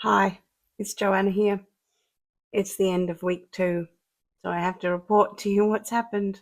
Hi, it's Joanna here. It's the end of week 2, so I have to report to you what's happened.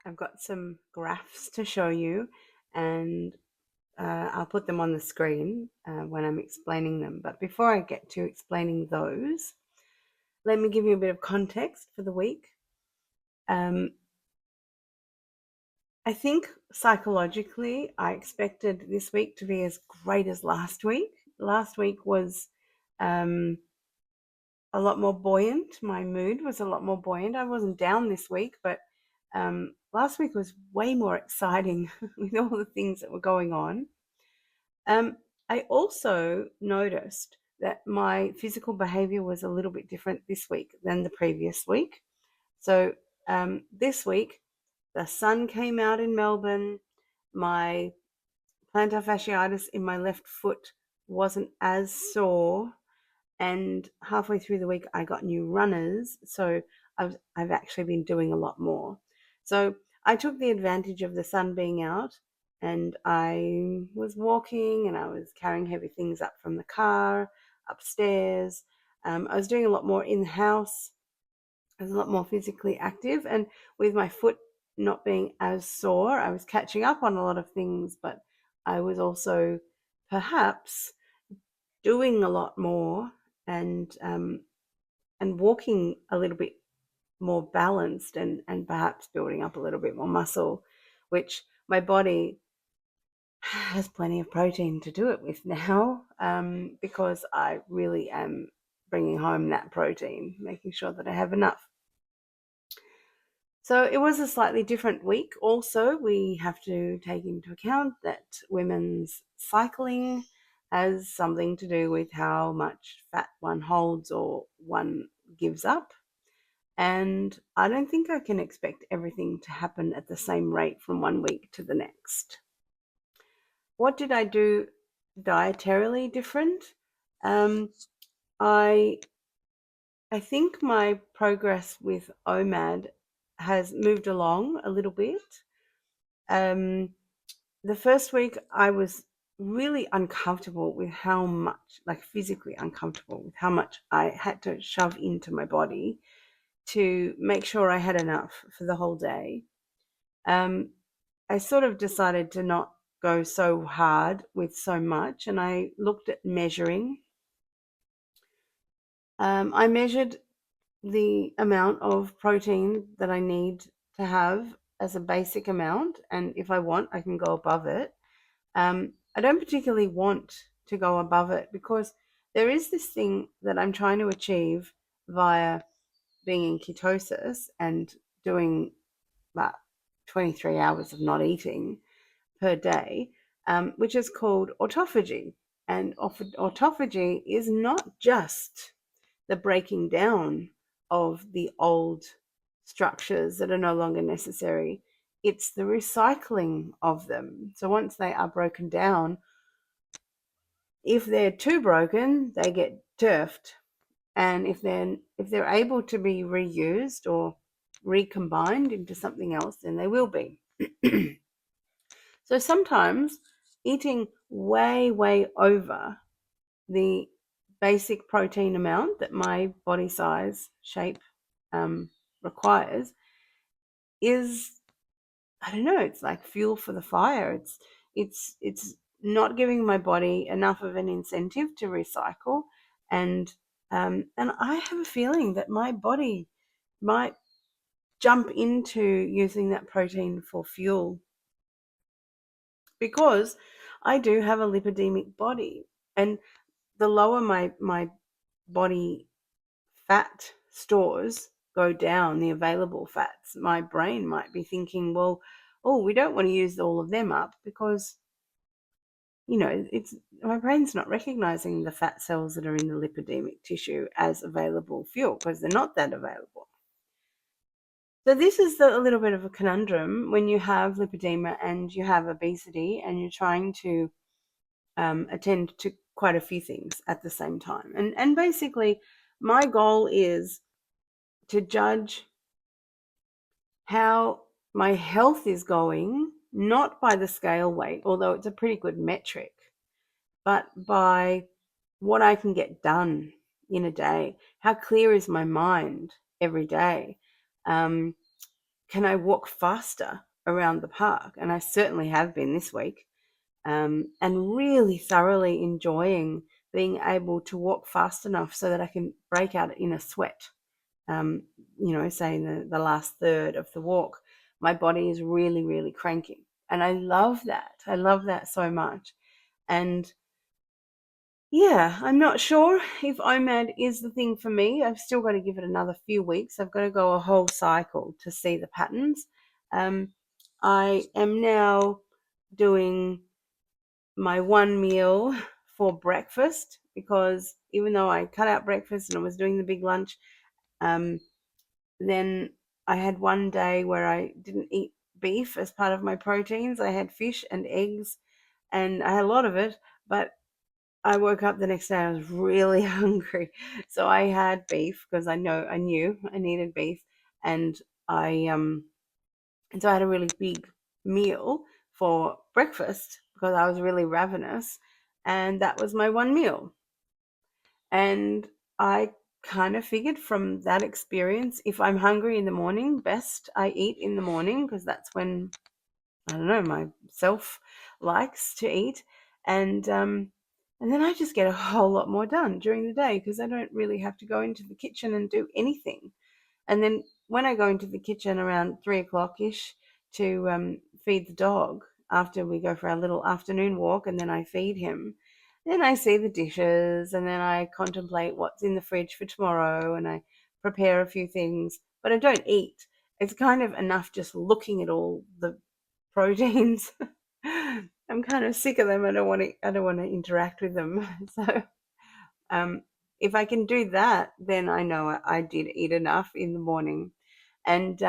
I've got some graphs to show you, and I'll put them on the screen when I'm explaining them. But before I get to explaining those, let me give you a bit of context for the week. I think psychologically, I expected this week to be as great as last week. Last week was a lot more buoyant. My mood was a lot more buoyant. I wasn't down this week, but last week was way more exciting with all the things that were going on. I also noticed that my physical behavior was a little bit different this week than the previous week. So this week, the sun came out in Melbourne. My plantar fasciitis in my left foot wasn't as sore, and halfway through the week I got new runners, so I've actually been doing a lot more. So I took the advantage of the sun being out, and I was walking and I was carrying heavy things up from the car upstairs. I was doing a lot more in the house. I was a lot more physically active, and with my foot not being as sore, I was catching up on a lot of things, but I was also perhaps doing a lot more, and walking a little bit more balanced, and perhaps building up a little bit more muscle, which my body has plenty of protein to do it with now, because I really am bringing home that protein, making sure that I have enough. So it was a slightly different week. Also, we have to take into account that women's cycling has something to do with how much fat one holds or one gives up. And I don't think I can expect everything to happen at the same rate from one week to the next. What did I do dietarily different? Um, I I think my progress with OMAD has moved along a little bit. Um, the first week I was really uncomfortable with how much, like physically uncomfortable with how much I had to shove into my body to make sure I had enough for the whole day. I sort of decided to not go so hard with so much, and I looked at measuring. I measured the amount of protein that I need to have as a basic amount, and if I want, I can go above it. I don't particularly want to go above it because there is this thing that I'm trying to achieve via being in ketosis and doing about 23 hours of not eating per day, which is called autophagy. And autophagy is not just the breaking down of the old structures that are no longer necessary, it's the recycling of them. So once they are broken down, if they're too broken, they get turfed. And if they're able to be reused or recombined into something else, then they will be. So sometimes eating way over the basic protein amount that my body size shape requires is, I don't know, it's like fuel for the fire. It's not giving my body enough of an incentive to recycle, and I have a feeling that my body might jump into using that protein for fuel, because I do have a lipidemic body, and the lower my body fat stores go down, the available fats, my brain might be thinking, well, oh, we don't want to use all of them up because, it's my brain's not recognizing the fat cells that are in the lipidemic tissue as available fuel because they're not that available. So this is a little bit of a conundrum when you have lipedema and you have obesity and you're trying to attend to quite a few things at the same time. And basically, my goal is to judge how my health is going, not by the scale weight, although it's a pretty good metric, but by what I can get done in a day. How clear is my mind every day? Can I walk faster around the park? And I certainly have been this week, and really thoroughly enjoying being able to walk fast enough so that I can break out in a sweat. Say in the last third of the walk, my body is really, really cranking. And I love that. I love that so much. And yeah, I'm not sure if OMAD is the thing for me. I've still got to give it another few weeks. I've got to go a whole cycle to see the patterns. I am now doing my one meal for breakfast, because even though I cut out breakfast and I was doing the big lunch, then I had one day where I didn't eat beef as part of my proteins. I had fish and eggs, and I had a lot of it, but I woke up the next day, I was really hungry. So I had beef because I knew I needed beef. And so I had a really big meal for breakfast because I was really ravenous. And that was my one meal. And I kind of figured from that experience, if I'm hungry in the morning, best I eat in the morning, because that's when, I don't know, my self likes to eat. And then I just get a whole lot more done during the day because I don't really have to go into the kitchen and do anything. And then when I go into the kitchen around 3 o'clock ish to feed the dog after we go for our little afternoon walk, and then I feed him, then I see the dishes, and then I contemplate what's in the fridge for tomorrow, and I prepare a few things, but I don't eat. It's kind of enough just looking at all the proteins. I'm kind of sick of them. I don't want to interact with them. So um, if I can do that, then I know I did eat enough in the morning. And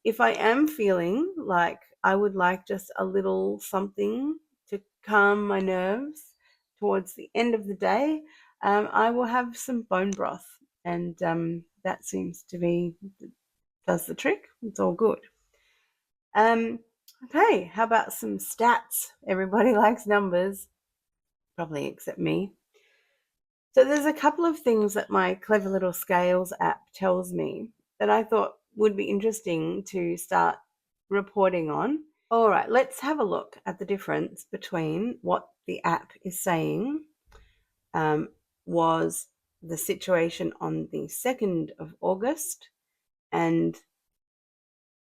if I am feeling like I would like just a little something to calm my nerves towards the end of the day, I will have some bone broth. And that seems to be, does the trick. It's all good. Okay, how about some stats? Everybody likes numbers, probably except me. So there's a couple of things that my Clever Little Scales app tells me that I thought would be interesting to start reporting on. All right, let's have a look at the difference between what the app is saying was the situation on the 2nd of August and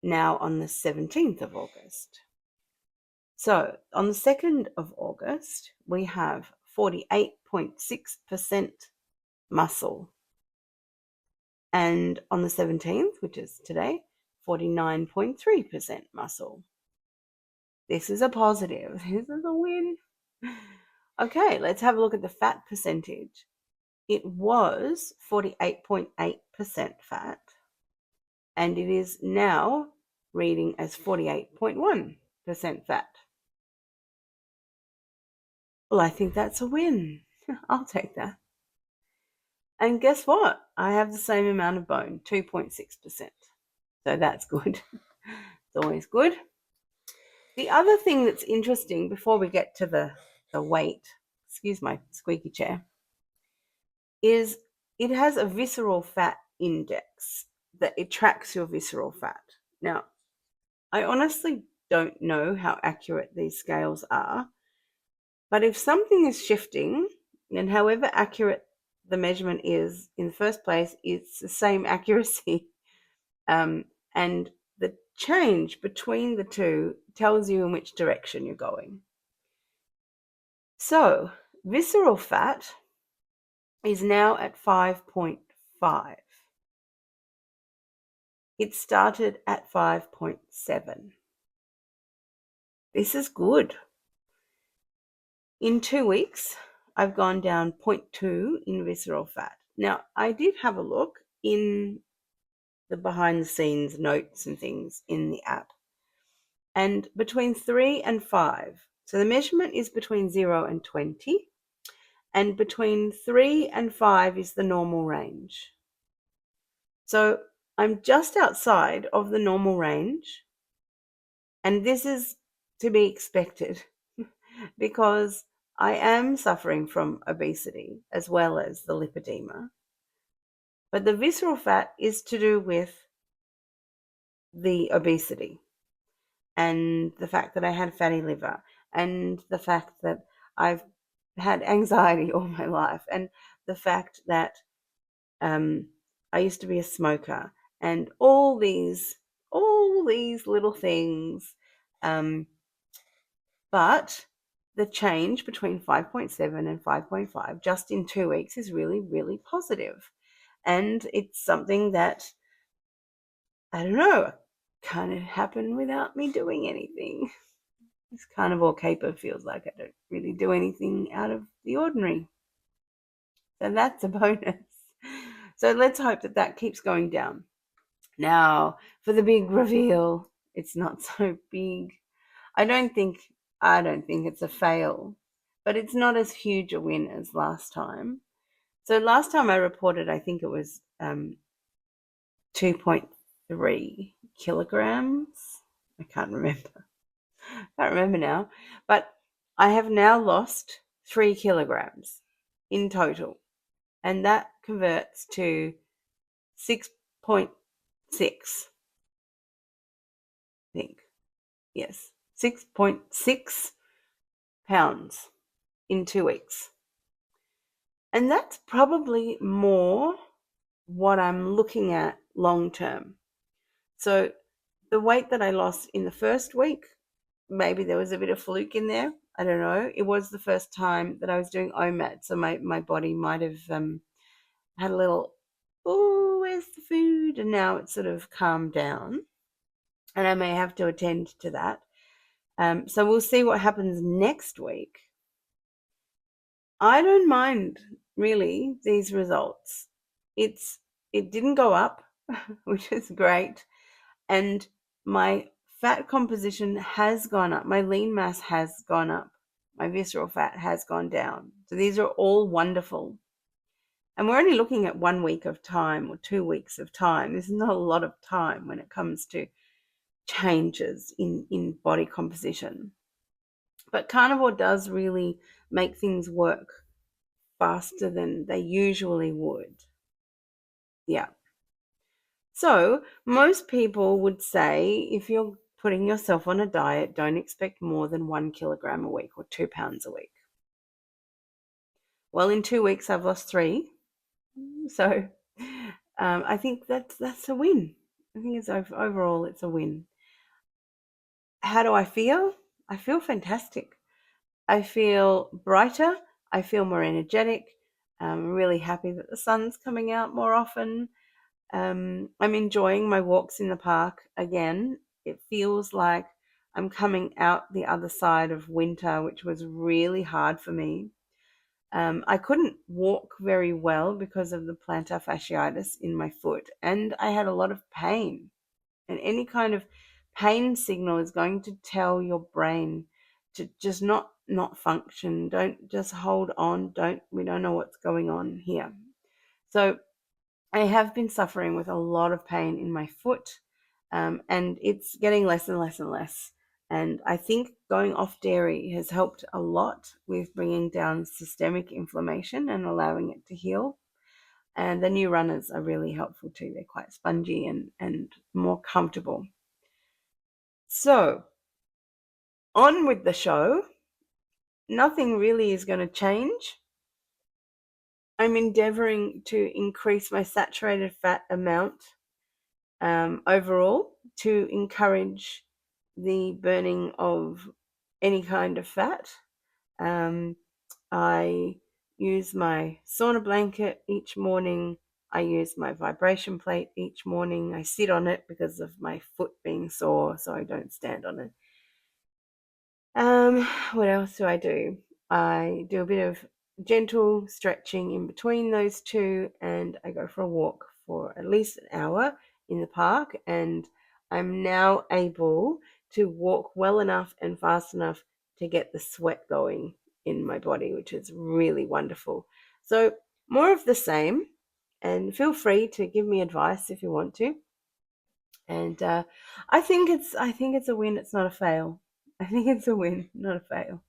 now on the 17th of August. So on the 2nd of August, we have 48.6% muscle. And on the 17th, which is today, 49.3% muscle. This is a positive. This is a win. Okay, let's have a look at the fat percentage. It was 48.8% fat, and it is now reading as 48.1% fat. Well, I think that's a win. I'll take that. And guess what? I have the same amount of bone, 2.6%. So that's good. It's always good. The other thing that's interesting before we get to the weight, excuse my squeaky chair, is it has a visceral fat index that it tracks your visceral fat. Now, I honestly don't know how accurate these scales are, but if something is shifting, then however accurate the measurement is in the first place, it's the same accuracy. And the change between the two tells you in which direction you're going. So, visceral fat is now at 5.5. It started at 5.7. This is good. In 2 weeks, I've gone down 0.2 in visceral fat. Now, I did have a look in the behind the scenes notes and things in the app. And between 3 and 5, so the measurement is between 0 and 20, and between 3 and 5 is the normal range. So I'm just outside of the normal range, and this is to be expected because I am suffering from obesity as well as the lipedema. But the visceral fat is to do with the obesity and the fact that I had fatty liver and the fact that I've had anxiety all my life and the fact that I used to be a smoker and all these little things. But the change between 5.7 and 5.5 just in 2 weeks is really, really positive. And it's something that, I don't know, kind of happened without me doing anything. This carnivore caper feels like I don't really do anything out of the ordinary. So that's a bonus. So let's hope that that keeps going down. Now, for the big reveal, it's not so big. I don't think it's a fail, but it's not as huge a win as last time. So last time I reported, I think it was 2.3 kilograms. I can't remember. Now, but I have now lost 3 kilograms in total, and that converts to 6.6, I think. Yes, 6.6 pounds in 2 weeks. And that's probably more what I'm looking at long term. So the weight that I lost in the first week, maybe there was a bit of fluke in there. I don't know. It was the first time that I was doing OMAD, so my body might have had a little, oh, where's the food? And now it's sort of calmed down, and I may have to attend to that. So we'll see what happens next week. I don't mind really these results. It didn't go up, which is great, and my fat composition has gone up. My lean mass has gone up. My visceral fat has gone down. So these are all wonderful. And we're only looking at 1 week of time or 2 weeks of time. This is not a lot of time when it comes to changes in body composition. But carnivore does really make things work faster than they usually would. Yeah. So most people would say if you're putting yourself on a diet, don't expect more than 1 kilogram a week or 2 pounds a week. Well, in 2 weeks, I've lost 3. So I think that's a win. I think it's overall it's a win. How do I feel? I feel fantastic. I feel brighter. I feel more energetic. I'm really happy that the sun's coming out more often. I'm enjoying my walks in the park again. It feels like I'm coming out the other side of winter, which was really hard for me. I couldn't walk very well because of the plantar fasciitis in my foot, and I had a lot of pain. And any kind of pain signal is going to tell your brain to just not function. Don't just hold on. We don't know what's going on here. So I have been suffering with a lot of pain in my foot, and it's getting less and less and less. And I think going off dairy has helped a lot with bringing down systemic inflammation and allowing it to heal. And the new runners are really helpful too. They're quite spongy and more comfortable. So, on with the show. Nothing really is going to change. I'm endeavoring to increase my saturated fat amount overall to encourage the burning of any kind of fat. I use my sauna blanket each morning. I use my vibration plate each morning. I sit on it because of my foot being sore, so I don't stand on it. What else do? I do a bit of gentle stretching in between those two, and I go for a walk for at least an hour in the park, and I'm now able to walk well enough and fast enough to get the sweat going in my body, which is really wonderful. So more of the same, and feel free to give me advice if you want to. And I think it's a win. It's not a fail. I think it's a win, not a fail.